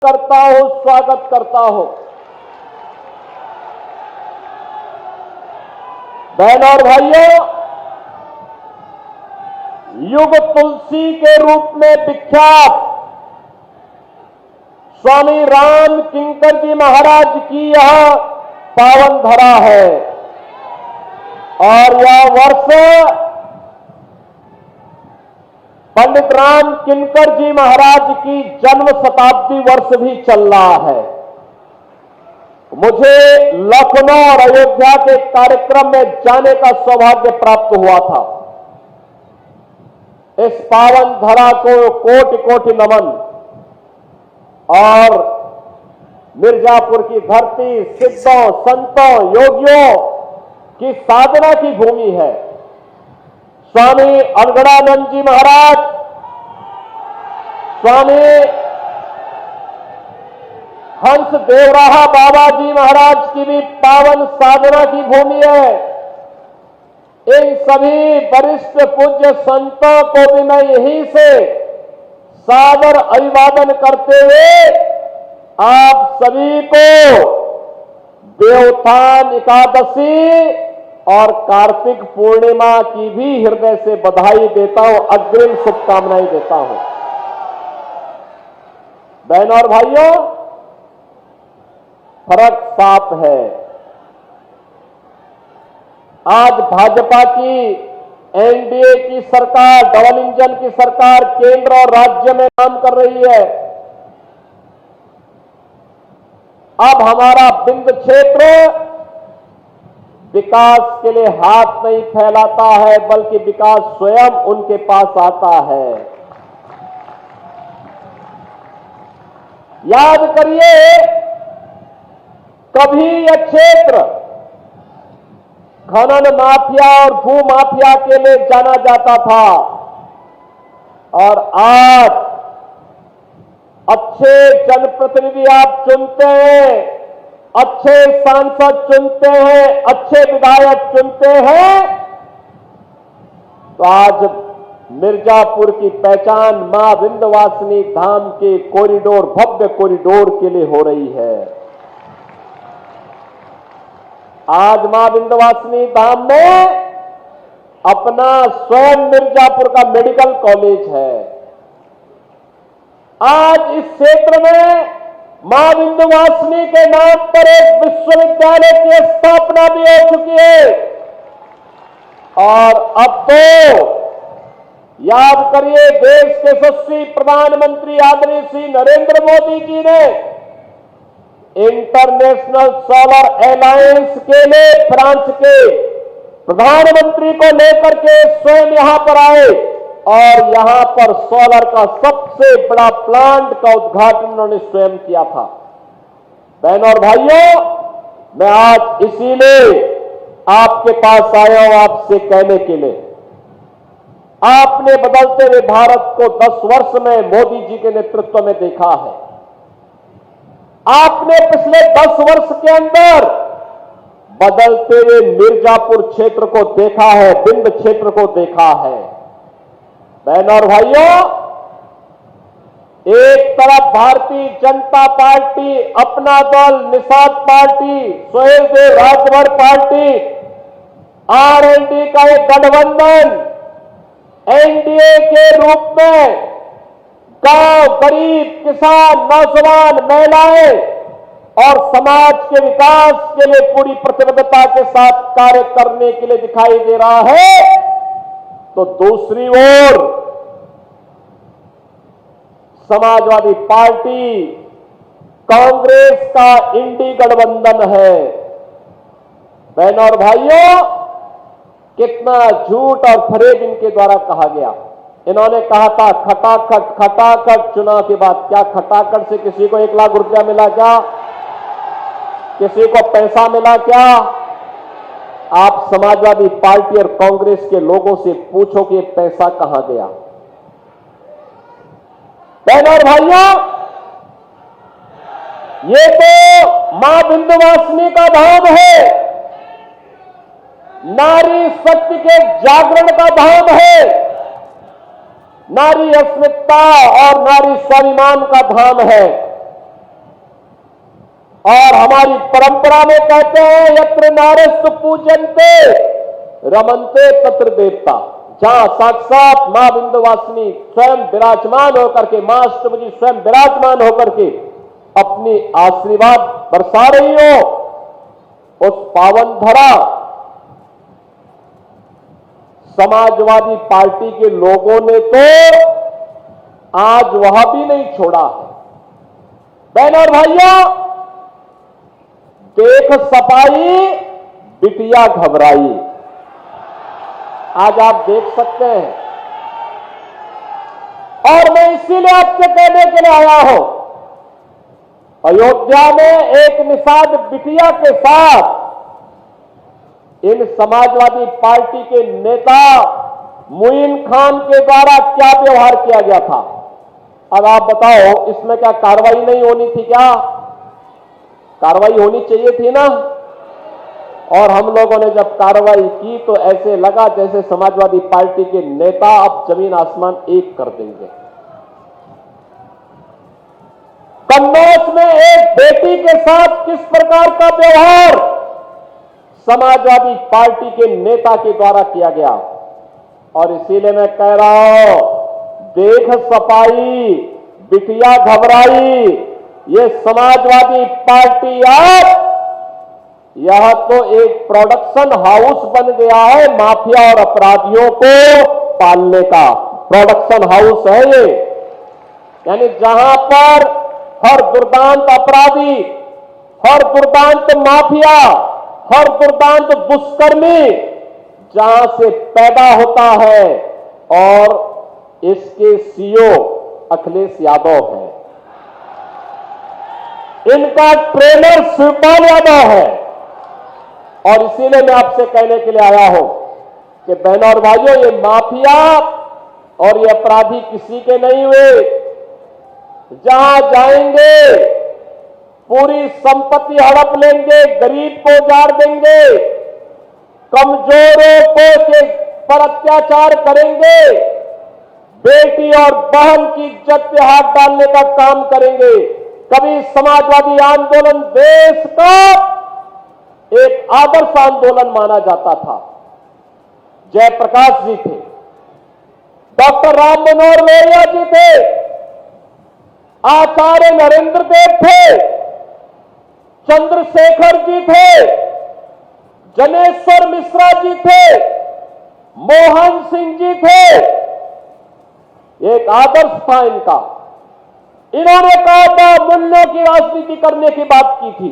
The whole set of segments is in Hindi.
करता हूं, स्वागत करता हूं। बहनों और भाइयों, युग तुलसी के रूप में विख्यात स्वामी राम किंकर जी महाराज की यह पावन धरा है और यह वर्ष पंडित राम किंकर जी महाराज की जन्म शताब्दी वर्ष भी चल रहा है। मुझे लखनऊ और अयोध्या के कार्यक्रम में जाने का सौभाग्य प्राप्त हुआ था। इस पावन धरा को कोटि कोटि नमन। और मिर्जापुर की धरती सिद्धों, संतों, योगियों की साधना की भूमि है। स्वामी अनगड़ानंद जी महाराज, स्वामी हंस देवराहा बाबा जी महाराज की भी पावन साधना की भूमि है। इन सभी वरिष्ठ पूज्य संतों को भी मैं यहीं से सादर अभिवादन करते हुए आप सभी को देवोत्थान एकादशी और कार्तिक पूर्णिमा की भी हृदय से बधाई देता हूं, अग्रिम शुभकामनाएं देता हूं। बहनों और भाइयों, फर्क साफ है। आज भाजपा की एनडीए की सरकार, डबल इंजन की सरकार केंद्र और राज्य में काम कर रही है। अब हमारा बिंद क्षेत्र विकास के लिए हाथ नहीं फैलाता है, बल्कि विकास स्वयं उनके पास आता है। याद करिए, कभी यह क्षेत्र खनन माफिया और भू माफिया के लिए जाना जाता था और आज अच्छे जनप्रतिनिधि आप चुनते हैं, अच्छे सांसद चुनते हैं, अच्छे विधायक चुनते हैं, तो आज मिर्जापुर की पहचान मां विंध्यवासिनी धाम के कॉरिडोर, भव्य कॉरिडोर के लिए हो रही है। आज मां विंध्यवासिनी धाम में अपना स्वयं मिर्जापुर का मेडिकल कॉलेज है। आज इस क्षेत्र में मां विंध्यवासिनी के नाम पर एक विश्वविद्यालय की स्थापना भी हो चुकी है। और अब तो याद करिए, देश के यशस्वी प्रधानमंत्री आदरणीय श्री नरेंद्र मोदी जी ने इंटरनेशनल सोलर अलायंस के लिए फ्रांस के प्रधानमंत्री को लेकर के स्वयं यहां पर आए और यहां पर सोलर का सबसे बड़ा प्लांट का उद्घाटन उन्होंने स्वयं किया था। बहनों और भाइयों, मैं आज इसीलिए आपके पास आया हूं आपसे कहने के लिए, आपने बदलते हुए भारत को 10 वर्ष में मोदी जी के नेतृत्व में देखा है। आपने पिछले 10 वर्ष के अंदर बदलते हुए मिर्जापुर क्षेत्र को देखा है, बिंद क्षेत्र को देखा है। बहनों और भाइयों, एक तरफ भारतीय जनता पार्टी, अपना दल, Nishad party, Suheldev Rajbhar party, RLD का एक गठबंधन एनडीए के रूप में गांव, गरीब, किसान, नौजवान, महिलाएं और समाज के विकास के लिए पूरी प्रतिबद्धता के साथ कार्य करने के लिए दिखाई दे रहा है, तो दूसरी ओर समाजवादी पार्टी, कांग्रेस का इंडी गठबंधन है। बहनों और भाइयों, कितना झूठ और फरेब इनके द्वारा कहा गया। इन्होंने कहा था खटाखट चुनाव के बाद। क्या खटाखट से किसी को 1 लाख रुपया मिला क्या? किसी को पैसा मिला क्या? आप समाजवादी पार्टी और कांग्रेस के लोगों से पूछो कि पैसा कहां गया। बहनों और भाइयों, ये तो मां विंध्यवासिनी का धाम है, नारी शक्ति के जागरण का धाम है, नारी अस्मिता और नारी स्वाभिमान का धाम है। और हमारी परंपरा में कहते हैं यत्र नारस्तु पूजन्ते रमन्ते तत्र देवता, जहां साक्षात मां विंध्यवासिनी स्वयं विराजमान होकर के, मां अष्टभुजी स्वयं विराजमान होकर के अपनी आशीर्वाद बरसा रही हो, उस पावन धरा समाजवादी पार्टी के लोगों ने तो आज वह भी नहीं छोड़ा है। बहनों और भाइयों, देख सपाई बिटिया घबराई, आज आप देख सकते हैं। और मैं इसीलिए आपसे कहने के लिए आया हूं, अयोध्या में एक निषाद बिटिया के साथ इन समाजवादी पार्टी के नेता मुइन खान के द्वारा क्या व्यवहार किया गया था। अब आप बताओ, इसमें क्या कार्रवाई नहीं होनी थी? क्या कार्रवाई होनी चाहिए थी ना? और हम लोगों ने जब कार्रवाई की तो ऐसे लगा जैसे समाजवादी पार्टी के नेता अब जमीन आसमान एक कर देंगे। कन्नौज में एक बेटी के साथ किस प्रकार का व्यवहार समाजवादी पार्टी के नेता के द्वारा किया गया, और इसीलिए मैं कह रहा हूं, देख सपाई बिटिया घबराई, ये समाजवादी पार्टी आज यह तो एक प्रोडक्शन हाउस बन गया है, माफिया और अपराधियों को पालने का प्रोडक्शन हाउस है ये। यानी जहां पर हर दुर्दांत अपराधी, हर दुर्दांत माफिया, हर दुर्दांत दुष्कर्मी जहां से पैदा होता है, और इसके सीईओ अखिलेश यादव है, इनका ट्रेनर शिवपाल यादव है। और इसीलिए मैं आपसे कहने के लिए आया हूं कि बहनों और भाइयों, ये माफिया और ये अपराधी किसी के नहीं हुए। जहां जाएंगे पूरी संपत्ति हड़प लेंगे, गरीब को उजाड़ देंगे, कमजोरों को पर अत्याचार करेंगे, बेटी और बहन की इज्जत पे हाथ डालने का काम करेंगे। कभी समाजवादी आंदोलन देश का एक आदर्श आंदोलन माना जाता था। जयप्रकाश जी थे, डॉक्टर राम मनोहर लोहिया जी थे, आचार्य नरेंद्र देव थे, चंद्रशेखर जी थे, जनेश्वर मिश्रा जी थे, मोहन सिंह जी थे। एक आदर्श था इनका। इन्होंने कहा था मूल्यों की राजनीति करने की बात की थी।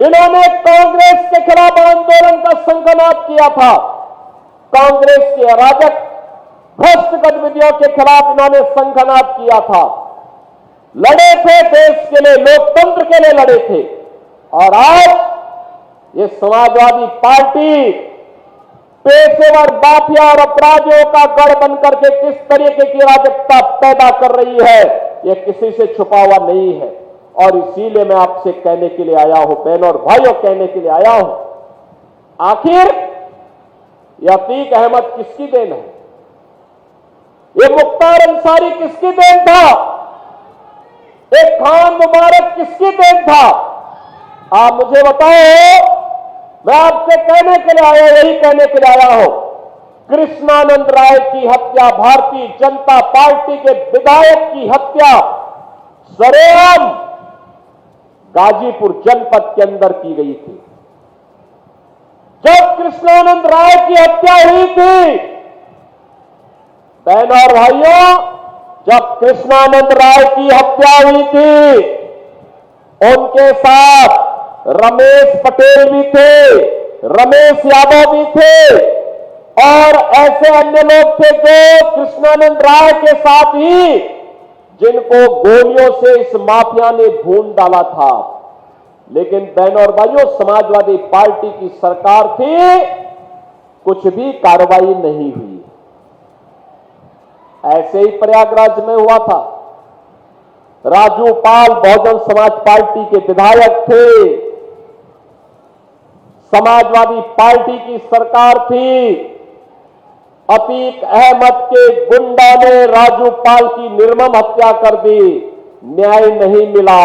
इन्होंने कांग्रेस के खिलाफ आंदोलन का संघनाद किया था। कांग्रेस के अराजक भ्रष्ट गतिविधियों के खिलाफ इन्होंने संघनाद किया था। लड़े थे, देश के लिए, लोकतंत्र के लिए लड़े थे। और आज ये समाजवादी पार्टी पेशेवर माफिया और अपराधियों का गढ़ बनकर के किस तरीके की अराजकता पैदा कर रही है, यह किसी से छुपा हुआ नहीं है। और इसीलिए मैं आपसे कहने के लिए आया हूं, बहनों और भाइयों, कहने के लिए आया हूं, आखिर यह अतीक अहमद किसकी देन है? ये मुख्तार अंसारी किसकी देन था? एक खान मुबारक किसकी देन था? आप मुझे बताओ। मैं आपसे कहने के लिए आया, यही कहने के लिए आया हूं, कृष्णानंद राय की हत्या, भारतीय जनता पार्टी के विधायक की हत्या सरेआम गाजीपुर जनपद के अंदर की गई थी। जब कृष्णानंद राय की हत्या हुई थी, बहनों और भाइयों, जब कृष्णानंद राय की हत्या हुई थी, उनके साथ रमेश पटेल भी थे, रमेश यादव भी थे, और ऐसे अन्य लोग थे जो कृष्णानंद राय के साथ ही, जिनको गोलियों से इस माफिया ने भून डाला था। लेकिन बहनों और भाइयों, समाजवादी पार्टी की सरकार थी, कुछ भी कार्रवाई नहीं हुई। ऐसे ही प्रयागराज में हुआ था। राजू पाल बहुजन समाज पार्टी के विधायक थे, समाजवादी पार्टी की सरकार थी। अतीक अहमद के गुंडा ने राजू पाल की निर्मम हत्या कर दी, न्याय नहीं मिला।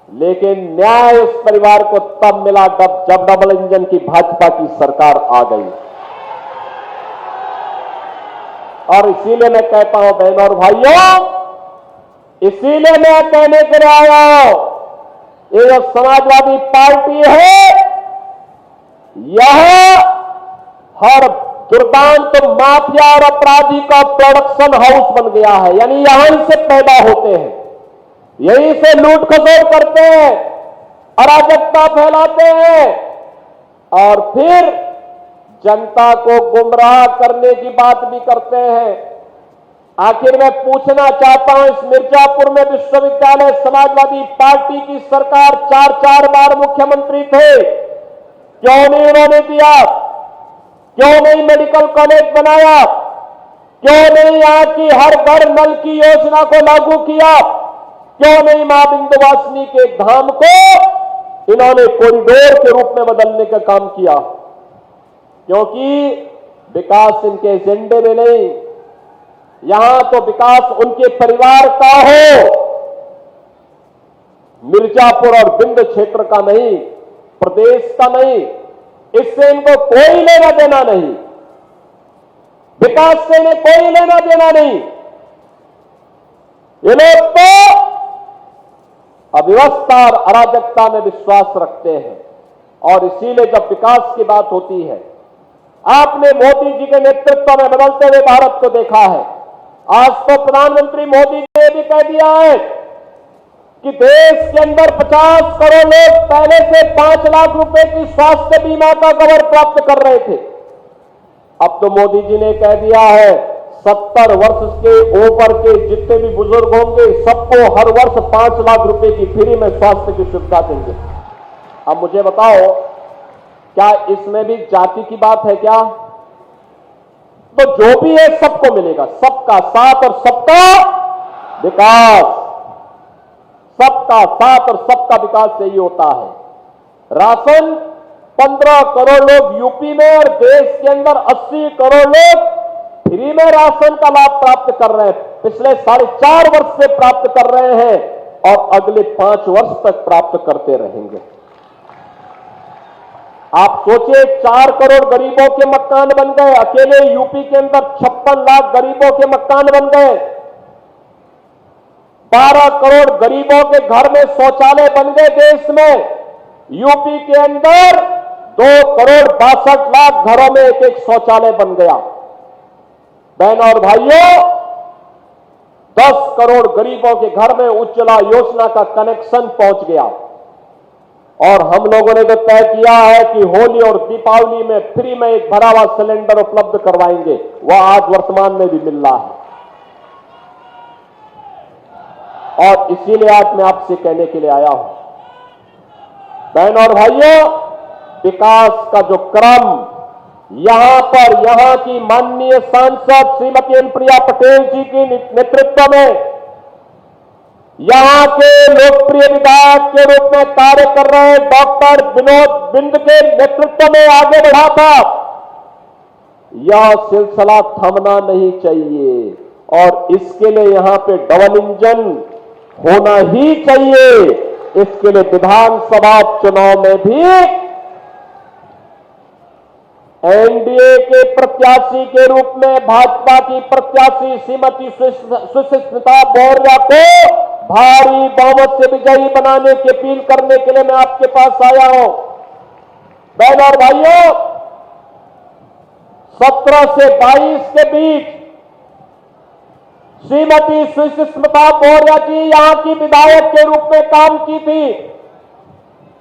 लेकिन न्याय उस परिवार को तब मिला जब डबल इंजन की भाजपा की सरकार आ गई। और इसीलिए मैं कहता हूं बहनों और भाइयों, इसीलिए मैं कहने के लिए आया हूं, ये जो समाजवादी पार्टी है, यह हर दुर्दांत माफिया और अपराधी का प्रोडक्शन हाउस बन गया है। यानी यहां से पैदा होते हैं, यहीं से लूट खसोट करते हैं, अराजकता फैलाते हैं और फिर जनता को गुमराह करने की बात भी करते हैं। आखिर मैं पूछना चाहता हूं, इस मिर्जापुर में विश्वविद्यालय समाजवादी पार्टी की सरकार 4 बार मुख्यमंत्री थे, क्यों नहीं उन्होंने दिया? क्यों नहीं मेडिकल कॉलेज बनाया? क्यों नहीं यहां की हर घर नल की योजना को लागू किया? क्यों नहीं मां विंध्यवासिनी के धाम को इन्होंने कॉरिडोर के रूप में बदलने का काम किया? क्योंकि विकास इनके एजेंडे में नहीं, यहां तो विकास उनके परिवार का हो, मिर्जापुर और विंध्य क्षेत्र का नहीं, प्रदेश का नहीं। इससे इनको कोई लेना देना नहीं, विकास से इन्हें कोई लेना देना नहीं। ये लोग तो अव्यवस्था और अराजकता में विश्वास रखते हैं। और इसीलिए जब विकास की बात होती है, आपने मोदी जी के नेतृत्व में बदलते हुए भारत को देखा है। आज तो प्रधानमंत्री मोदी जी ने भी कह दिया है कि देश के अंदर 50 करोड़ लोग पहले से 5 लाख रुपए की स्वास्थ्य बीमा का कवर प्राप्त कर रहे थे। अब तो मोदी जी ने कह दिया है 70 वर्ष के ऊपर के जितने भी बुजुर्ग होंगे सबको हर वर्ष 5 लाख रुपए की फ्री में स्वास्थ्य की सुविधा देंगे। अब मुझे बताओ, क्या इसमें भी जाति की बात है क्या? तो जो भी है सबको मिलेगा, सबका साथ और सबका विकास। सबका साथ और सबका विकास यही होता है। राशन 15 करोड़ लोग यूपी में और देश के अंदर 80 करोड़ लोग फ्री में राशन का लाभ प्राप्त कर रहे हैं। पिछले 4.5 वर्ष से प्राप्त कर रहे हैं और अगले 5 वर्ष तक प्राप्त करते रहेंगे। आप सोचिए, 4 करोड़ गरीबों के मकान बन गए। अकेले यूपी के अंदर 56 लाख गरीबों के मकान बन गए। 12 करोड़ गरीबों के घर में शौचालय बन गए देश में। यूपी के अंदर 2 करोड़ 62 लाख घरों में एक शौचालय बन गया। बहनों और भाइयों, 10 करोड़ गरीबों के घर में उज्ज्वला योजना का कनेक्शन पहुंच गया। और हम लोगों ने तो तय किया है कि होली और दीपावली में फ्री में एक भरा हुआ सिलेंडर उपलब्ध करवाएंगे। वह आज वर्तमान में भी मिल रहा है। और इसीलिए आज मैं आपसे कहने के लिए आया हूं, बहनों और भाइयों, विकास का जो क्रम यहां पर यहां की माननीय सांसद श्रीमती अनुप्रिया पटेल जी के नेतृत्व में, यहां के लोकप्रिय विधायक के रूप में कार्य कर रहे डॉक्टर विनोद बिंद के नेतृत्व में आगे बढ़ा था। यह सिलसिला थमना नहीं चाहिए और इसके लिए यहां पे डबल इंजन होना ही चाहिए। इसके लिए विधानसभा चुनाव में भी एनडीए के प्रत्याशी के रूप में भाजपा की प्रत्याशी श्रीमती सुष्मिता मौर्य को भारी बहुमत से विजयी बनाने की अपील करने के लिए मैं आपके पास आया हूं। बहनों और भाइयों, 17 से 22 के बीच श्रीमती सुष्मिता मौर्य जी यहां की विधायक के रूप में काम की थी।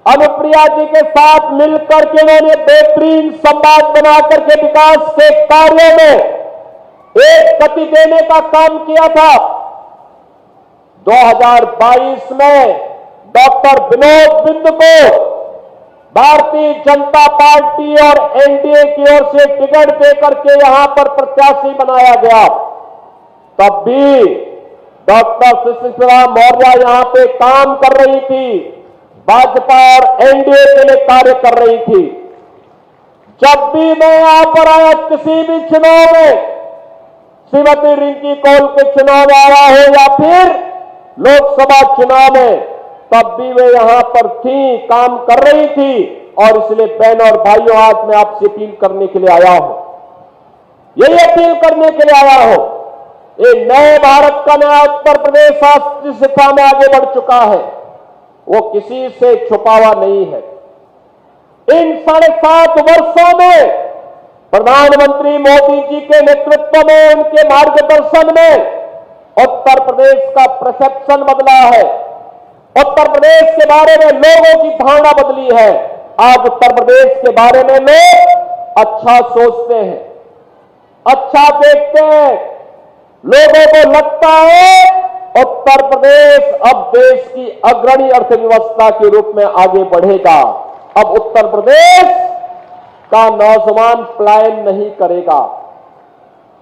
अनुप्रिया जी के साथ मिलकर के उन्होंने बेहतरीन संवाद बनाकर के विकास के कार्यों में एक गति देने का काम किया था। 2022 में डॉक्टर विनोद बिंद को भारतीय जनता पार्टी और एनडीए की ओर से टिकट देकर के यहां पर प्रत्याशी बनाया गया। तब भी डॉक्टर सुष्मिता मौर्य यहां पे काम कर रही थी, भाजपा और एनडीए के लिए कार्य कर रही थी। जब भी मैं यहां पर आया किसी भी चुनाव में, श्रीमती रिंकी कौल के चुनाव आया हो या फिर लोकसभा चुनाव में, तब भी वे यहां पर थी, काम कर रही थी। और इसलिए बहन और भाइयों, आज मैं आपसे अपील करने के लिए आया हूं, यही अपील करने के लिए आया हूं। ये नए भारत का नया उत्तर प्रदेश आज जिस दिशा में आगे बढ़ चुका है, वो किसी से छुपा हुआ नहीं है। इन 7.5 वर्षों में प्रधानमंत्री मोदी जी के नेतृत्व में, उनके मार्गदर्शन में उत्तर प्रदेश का परसेप्शन बदला है। उत्तर प्रदेश के बारे में लोगों की धारणा बदली है। आज उत्तर प्रदेश के बारे में लोग अच्छा सोचते हैं, अच्छा देखते हैं। लोगों को लगता है उत्तर प्रदेश अब देश की अग्रणी अर्थव्यवस्था के रूप में आगे बढ़ेगा। अब उत्तर प्रदेश का नौजवान पलायन नहीं करेगा।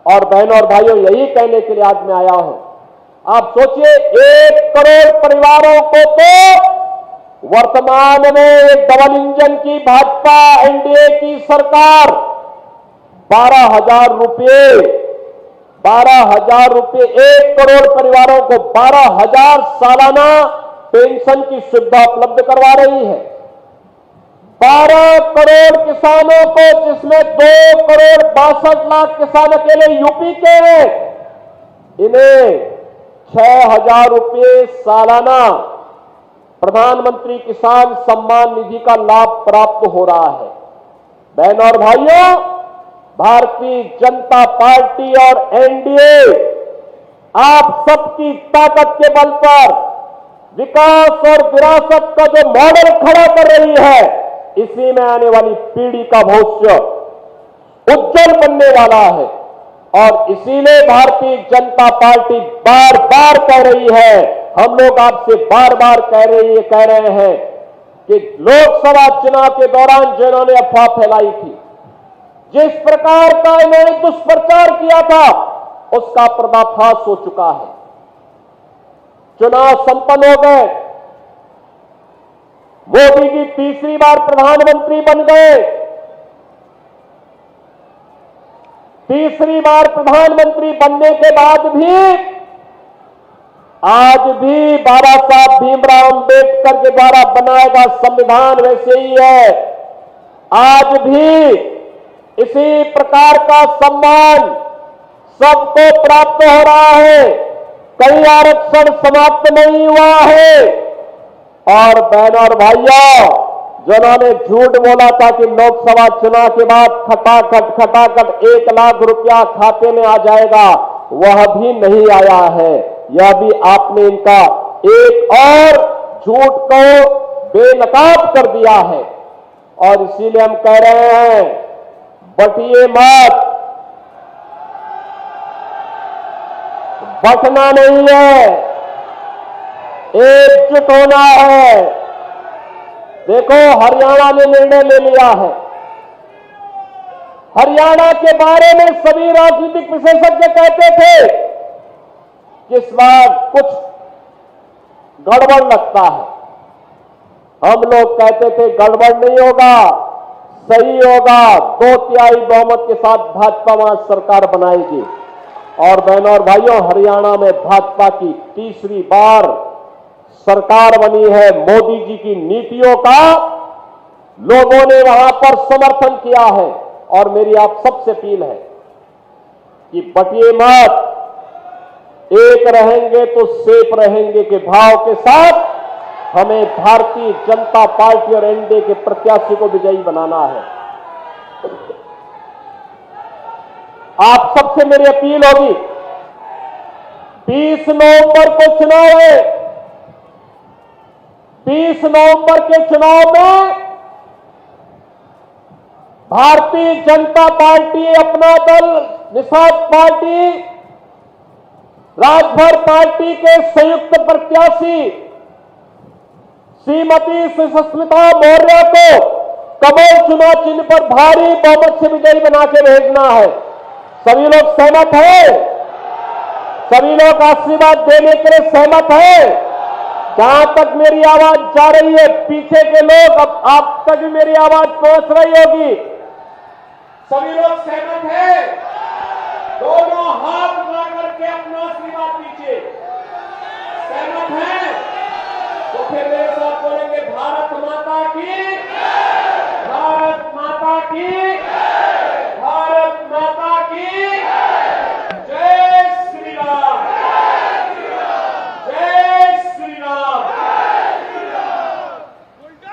और बहनों और भाइयों, यही कहने के लिए आज मैं आया हूं। आप सोचिए, 1 करोड़ परिवारों को तो वर्तमान में एक डबल इंजन की भाजपा एनडीए की सरकार 12,000 रुपये 1 करोड़ परिवारों को 12,000 सालाना पेंशन की सुविधा उपलब्ध करवा रही है। 12 करोड़ किसानों को, जिसमें 2 करोड़ 62 लाख किसान अकेले यूपी के हैं, इन्हें 6,000 रुपये सालाना प्रधानमंत्री किसान सम्मान निधि का लाभ प्राप्त हो रहा है। बहनों और भाइयों, भारतीय जनता पार्टी और एनडीए आप सबकी ताकत के बल पर विकास और विरासत का जो मॉडल खड़ा कर रही है, इसी में आने वाली पीढ़ी का भविष्य उज्जवल बनने वाला है। और इसीलिए भारतीय जनता पार्टी बार बार कह रही है, हम लोग आपसे बार बार कह रहे हैं कि लोकसभा चुनाव के दौरान जिन्होंने अफवाह फैलाई थी, जिस प्रकार का इन्होंने दुष्प्रचार किया था, उसका पर्दाफाश हो चुका है। चुनाव संपन्न हो गए, मोदी जी तीसरी बार प्रधानमंत्री बन गए। तीसरी बार प्रधानमंत्री बनने के बाद भी आज भी बाबा साहब भीमराव अंबेडकर के द्वारा बनाया गया संविधान वैसे ही है। आज भी इसी प्रकार का सम्मान सबको प्राप्त हो रहा है, कई आरक्षण समाप्त नहीं हुआ है। और बहनों और भाइयों, जिन्होंने झूठ बोला था कि लोकसभा चुनाव के बाद खटाखट 1 लाख रुपया खाते में आ जाएगा, वह भी नहीं आया है। यह भी आपने इनका एक और झूठ को बेनकाब कर दिया है। और इसीलिए हम कह रहे हैं, बटिए मत, बटना नहीं है, एकजुट होना है। देखो, हरियाणा ने निर्णय ले लिया है। हरियाणा के बारे में सभी राजनीतिक विशेषज्ञ कहते थे कि इस बार कुछ गड़बड़ लगता है। हम लोग कहते थे गड़बड़ नहीं होगा, सही होगा, 2/3 बहुमत के साथ भाजपा वहां सरकार बनाएगी। और बहनों और भाइयों, हरियाणा में भाजपा की तीसरी बार सरकार बनी है। मोदी जी की नीतियों का लोगों ने वहां पर समर्थन किया है। और मेरी आप सबसे अपील है कि बटिए मत, एक रहेंगे तो सेफ रहेंगे के भाव के साथ हमें भारतीय जनता पार्टी और एनडीए के प्रत्याशी को विजयी बनाना है। आप सबसे मेरी अपील होगी, 20 नवंबर को चुनाव है। 20 नवंबर के चुनाव में भारतीय जनता पार्टी, अपना दल, निषाद पार्टी, राजभर पार्टी के संयुक्त प्रत्याशी श्रीमती सुष्मिता मौर्य को कमल चुनाव चिन्ह पर भारी बहुमत से विजयी बना के भेजना है। सभी लोग सहमत हैं? सभी लोग आशीर्वाद देने के लिए सहमत हैं? जहां तक मेरी आवाज जा रही है, पीछे के लोग, अब आप तक भी मेरी आवाज पहुंच रही होगी। सभी लोग सहमत हैं? दोनों हाथ उठा करके अपना आशीर्वाद दीजिए। सहमत हैं? तो फिर मेरे साथ बोलेंगे भारत माता की